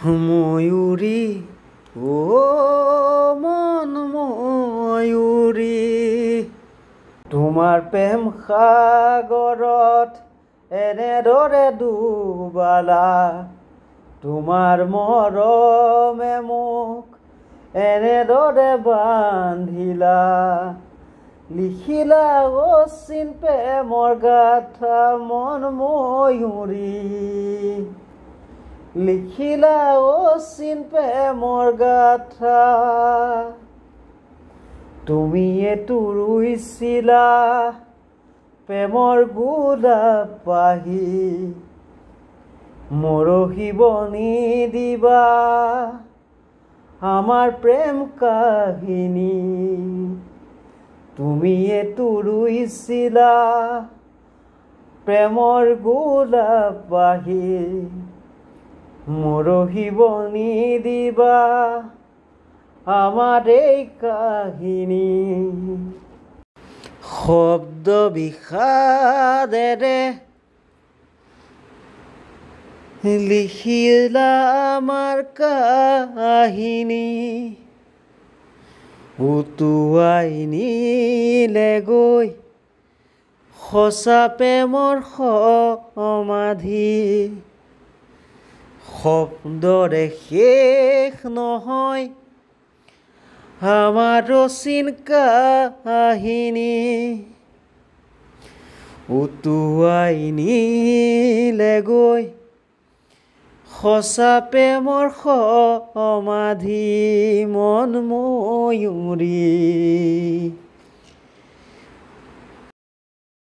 ময়ূৰী মন ময়ূৰী তোমাৰ প্ৰেম সাগৰত এনেদৰে ডুবালা তোমাৰ মৰমে মোক এনেদৰে বান্ধিলা লিখিলা অচিন প্ৰেমৰ গাথা মন ময়ূৰী লিখিলা অচিন প্ৰেমৰ গাথা তুমি এটো ৰুইছিলা প্ৰেমৰ গোলাপ পাহি মৰহিব নিদিবা আমাৰ প্ৰেম কাহিনী তুমি এটো ৰুইছিলা প্ৰেমৰ গোলাপ পাহি মৰহিব নিদিবা আমাৰ এই কাহিনী শব্দ বিষাদেৰে লিখিলা আমাৰ কাহিনী উটুৱাই নিলেগৈ সঁচা প্ৰেমৰ সমাধি শব্দৰে শেষ নহয় আমাৰ অচিন কাহিনী উটুৱাই নিলেগৈ সঁচা প্ৰেমৰ সমাধি মন ময়ূৰী